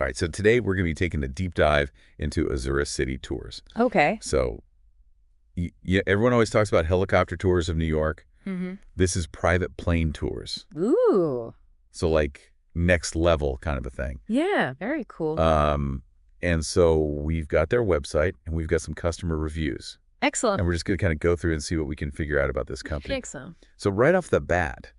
All right, so today we're going to be taking a deep dive into Azzurra City Tours. Okay. So everyone always talks about helicopter tours of New York. Mm-hmm. This is private plane tours. Ooh. So like next level kind of a thing. Yeah, very cool. And so we've got their website and we've got some customer reviews. Excellent. And we're just going to kind of go through and see what we can figure out about this company. I think so. So right off the bat,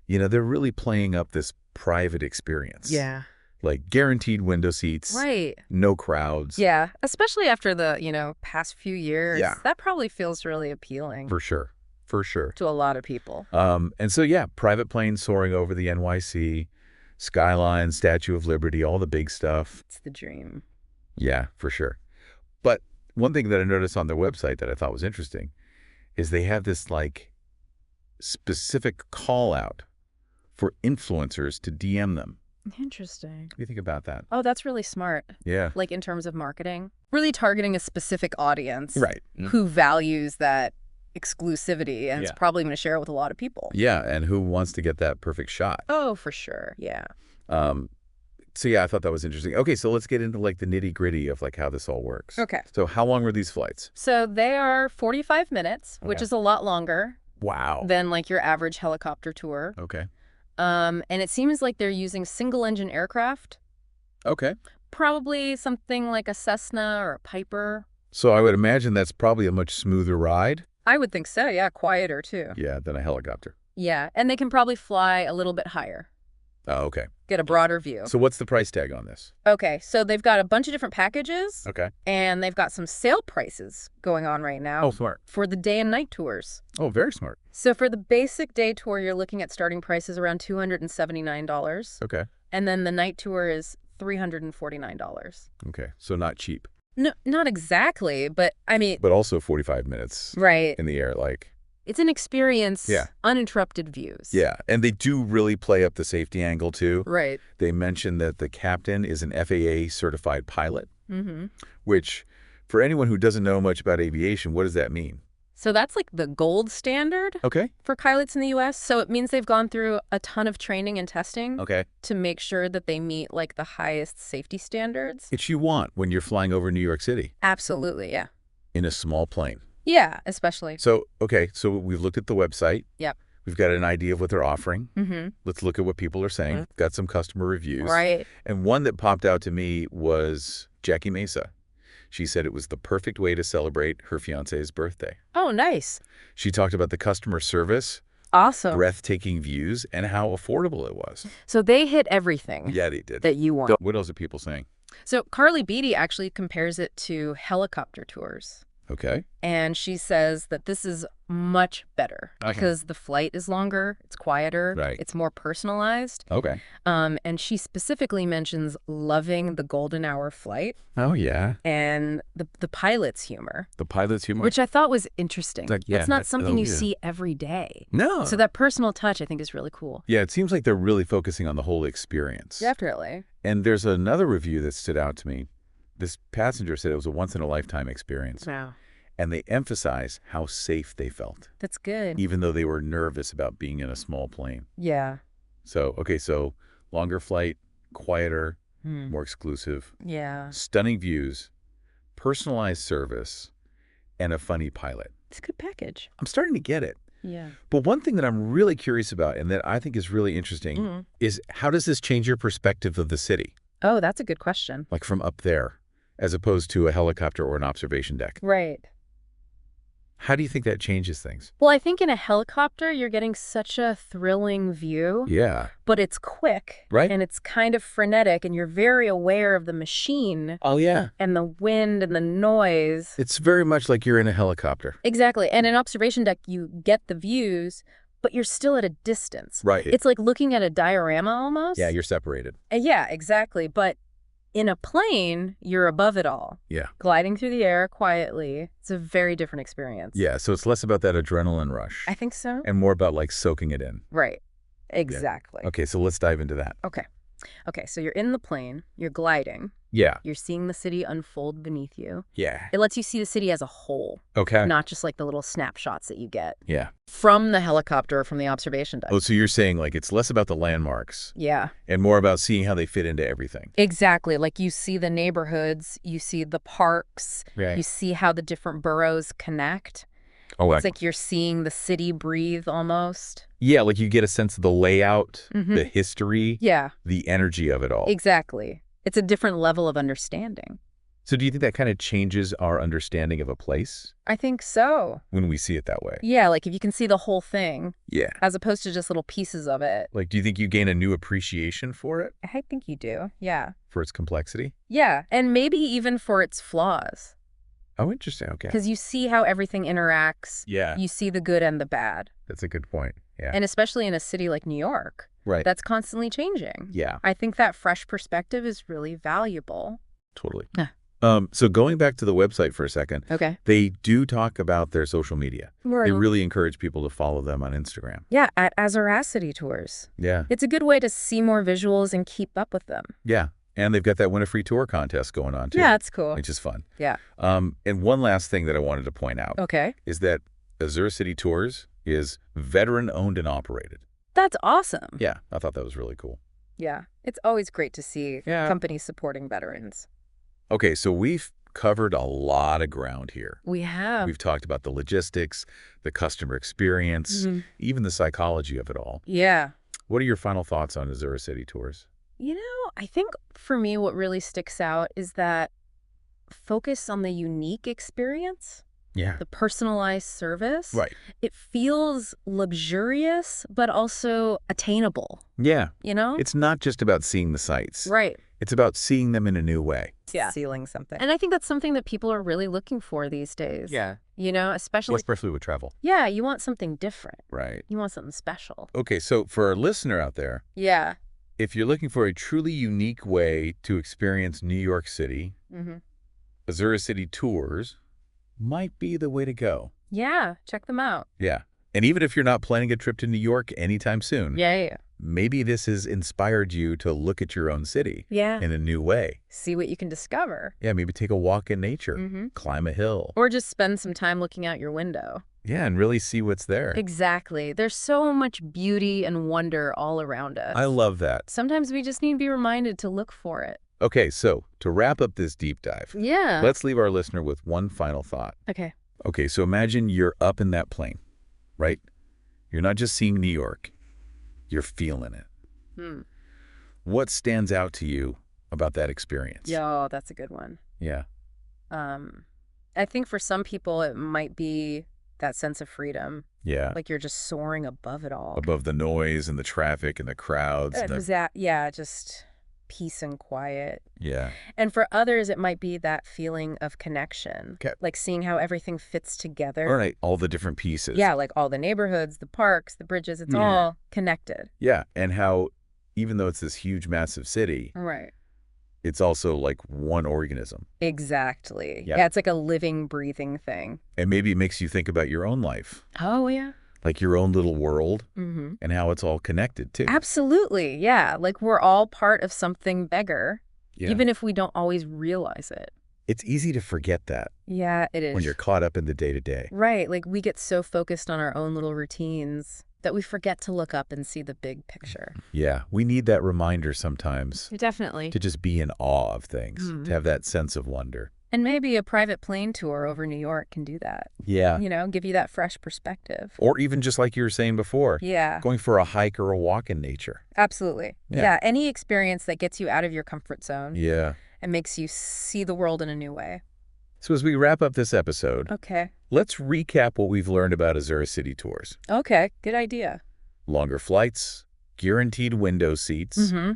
they're really playing up this private experience. Yeah. Like guaranteed window seats. Right. No crowds. Yeah, especially after the, past few years. Yeah. That probably feels really appealing. For sure. For sure. To a lot of people. And so, yeah, private planes soaring over the NYC, skyline, Statue of Liberty, all the big stuff. It's the dream. Yeah, for sure. But one thing that I noticed on their website that I thought was interesting is they have this like specific call out for influencers to DM them. Interesting. What do you think about that? Oh, that's really smart. Yeah. Like in terms of marketing. Really targeting a specific audience. Right. Who values that exclusivity and is probably going to share it with a lot of people. Yeah, and who wants to get that perfect shot? Oh, for sure. Yeah. So yeah, I thought that was interesting. Okay, so let's get into like the nitty gritty of like how this all works. Okay. So how long were these flights? So they are 45 minutes, which Okay. is a lot longer Wow. than like your average helicopter tour. Okay. And it seems like they're using single engine aircraft, Okay. probably something like a Cessna or a Piper. So I would imagine that's probably a much smoother ride. I would think so. Yeah. Quieter too. Yeah, than a helicopter. Yeah. And they can probably fly a little bit higher, Oh, okay. get a broader view. So what's the price tag on this? Okay. So they've got a bunch of different packages. Okay. And they've got some sale prices going on right now. Oh, smart. For the day and night tours. Oh, very smart. So for the basic day tour, you're looking at starting prices around $279. Okay. And then the night tour is $349. Okay. So not cheap, No, not exactly, but I mean, but also 45 minutes right. in the air, like. It's an experience, Yeah. uninterrupted views. Yeah, and they do really play up the safety angle too. Right. They mentioned that the captain is an FAA-certified pilot, Mm-hmm. which for anyone who doesn't know much about aviation, what does that mean? So that's like the gold standard Okay. for pilots in the U.S. So it means they've gone through a ton of training and testing Okay. to make sure that they meet like the highest safety standards. It's you want when you're flying over New York City Absolutely, yeah. in a small plane. Yeah, especially. So, okay, so we've looked at the website. Yep. We've got an idea of what they're offering. Mm-hmm. Let's look at what people are saying. Got some customer reviews. Right. And one that popped out to me was Jackie Mesa. She said it was the perfect way to celebrate her fiance's birthday. Oh, nice. She talked about the customer service, Awesome. breathtaking views, and how affordable it was. So they hit everything Yeah, they did. that you want. What else are people saying? So Carly Beatty actually compares it to helicopter tours. Okay. And she says that this is much better because the flight is longer, it's quieter, Right. it's more personalized. Okay. And she specifically mentions loving the golden hour flight Oh, yeah. and the pilot's humor, The pilot's humor. which I thought was interesting. Like, yeah, it's not that- something oh, you yeah. see every day. No. So that personal touch, I think, is really cool. Yeah, it seems like they're really focusing on the whole experience. Definitely. And there's another review that stood out to me. This passenger said it was a once-in-a-lifetime experience. Wow. And they emphasize how safe they felt, That's good. even though they were nervous about being in a small plane. Yeah. So, okay, so longer flight, quieter, Hmm. more exclusive, Yeah. stunning views, personalized service, and a funny pilot. It's a good package. I'm starting to get it. Yeah. But one thing that I'm really curious about and that I think is really interesting is how does this change your perspective of the city, Oh, that's a good question. like from up there, as opposed to a helicopter or an observation deck? Right. How do you think that changes things? Well, I think in a helicopter, you're getting such a thrilling view, Yeah. but it's quick. Right. And it's kind of frenetic, and you're very aware of the machine Oh, yeah. and the wind and the noise. It's very much like you're in a helicopter. Exactly. And an observation deck, you get the views, but you're still at a distance. Right. It's like looking at a diorama almost. Yeah, you're separated. Yeah, exactly. But in a plane, you're above it all. Yeah. Gliding through the air quietly. It's a very different experience. Yeah, so it's less about that adrenaline rush I think so. and more about like soaking it in. Right. Exactly. Okay, so let's dive into that. Okay. Okay, so you're in the plane, you're gliding, Yeah. you're seeing the city unfold beneath you. Yeah. It lets you see the city as a whole, Okay. not just like the little snapshots that you get Yeah. from the helicopter or from the observation deck. Oh, so you're saying like it's less about the landmarks Yeah. and more about seeing how they fit into everything. Exactly. Like you see the neighborhoods, you see the parks, Right. you see how the different boroughs connect. Oh, It's like you're seeing the city breathe almost. yeah, like you get a sense of the layout, the history, Yeah, the energy of it all. exactly. It's a different level of understanding. So do you think that kind of changes our understanding of a place I think so. when we see it that way? Yeah, like if you can see the whole thing Yeah. as opposed to just little pieces of it. Like, do you think you gain a new appreciation for it, I think you do. Yeah. for its complexity? Yeah, and maybe even for its flaws. Oh, interesting. Okay. Because you see how everything interacts. Yeah, You see the good and the bad. that's a good point. Yeah. And especially in a city like New York, Right. that's constantly changing. Yeah, I think that fresh perspective is really valuable. totally. Yeah. So going back to the website for a second, Okay. they do talk about their social media. Right. They really encourage people to follow them on Instagram. Yeah, at Azzurra City Tours. Yeah. It's a good way to see more visuals and keep up with them. Yeah. And they've got that win a free tour contest going on too. Yeah, it's cool. Which is fun. Yeah. And one last thing that I wanted to point out Okay. is that Azzurra City Tours is veteran owned and operated. That's awesome. Yeah, I thought that was really cool. Yeah. It's always great to see Yeah. companies supporting veterans. Okay, so we've covered a lot of ground here. We have. We've talked about the logistics, the customer experience, even the psychology of it all. Yeah. What are your final thoughts on Azzurra City Tours? You know, I think for me what really sticks out is that focus on the unique experience, Yeah. the personalized service. Right. It feels luxurious, but also attainable, Yeah. you know? It's not just about seeing the sights. Right. It's about seeing them in a new way. Yeah. Sealing something. And I think that's something that people are really looking for these days. Yeah. You know, especially, Especially with travel. yeah, you want something different. Right. You want something special. Okay, so for our listener out there, Yeah. if you're looking for a truly unique way to experience New York City, Mm-hmm. Azzurra City Tours might be the way to go. Yeah. Check them out. Yeah. And even if you're not planning a trip to New York anytime soon, Yeah. maybe this has inspired you to look at your own city Yeah. in a new way. See what you can discover. Yeah, maybe take a walk in nature, Mm-hmm. climb a hill. Or just spend some time looking out your window. Yeah, and really see what's there. Exactly. There's so much beauty and wonder all around us. I love that. Sometimes we just need to be reminded to look for it. Okay, so to wrap up this deep dive, Yeah. let's leave our listener with one final thought. Okay. Okay, so imagine you're up in that plane, right? You're not just seeing New York, you're feeling it. What stands out to you about that experience? Yo, that's a good one. Yeah. I think for some people it might be that sense of freedom. Yeah. Like you're just soaring above it all. Above the noise and the traffic and the crowds. And the, Yeah, just peace and quiet. yeah. And for others, it might be that feeling of connection. Okay. Like seeing how everything fits together. All right. All the different pieces. Yeah, like all the neighborhoods, the parks, the bridges, it's all connected. Yeah. And how, even though it's this huge, massive city, Right. it's also like one organism. Exactly. Yeah. Yeah, it's like a living, breathing thing. And maybe it makes you think about your own life, Oh, yeah. like your own little world Mm-hmm. and how it's all connected too. Absolutely. Yeah. Like we're all part of something bigger, Yeah. even if we don't always realize it. It's easy to forget that Yeah, it is. when you're caught up in the day-to-day. Right. Like we get so focused on our own little routines that we forget to look up and see the big picture. Yeah. We need that reminder sometimes Definitely. to just be in awe of things, to have that sense of wonder. And maybe a private plane tour over New York can do that. Yeah. You know, give you that fresh perspective. Or even just like you were saying before, Yeah, going for a hike or a walk in nature. absolutely. Yeah. Yeah, any experience that gets you out of your comfort zone Yeah. and makes you see the world in a new way. So as we wrap up this episode, Okay. let's recap what we've learned about Azzurra City Tours. Okay, good idea. Longer flights, guaranteed window seats, Mm-hmm.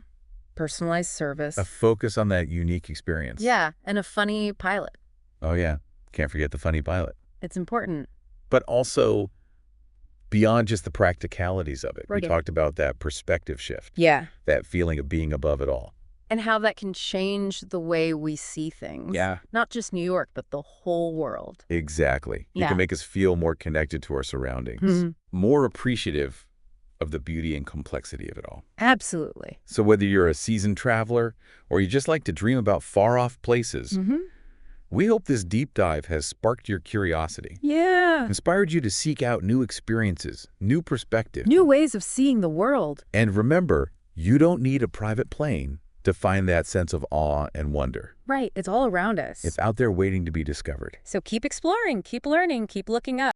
Personalized service. a focus on that unique experience. Yeah, and a funny pilot. Oh, yeah. Can't forget the funny pilot. It's important. But also beyond just the practicalities of it. Right. We talked about that perspective shift, Yeah. that feeling of being above it all. And how that can change the way we see things. Yeah. Not just New York, but the whole world. Exactly. You Yeah. can make us feel more connected to our surroundings, Mhm. more appreciative of the beauty and complexity of it all. Absolutely. So whether you're a seasoned traveler or you just like to dream about far-off places, we hope this deep dive has sparked your curiosity, Yeah. inspired you to seek out new experiences, new perspectives. New ways of seeing the world. And remember, you don't need a private plane to find that sense of awe and wonder. Right. It's all around us. It's out there waiting to be discovered. So keep exploring, keep learning, keep looking up.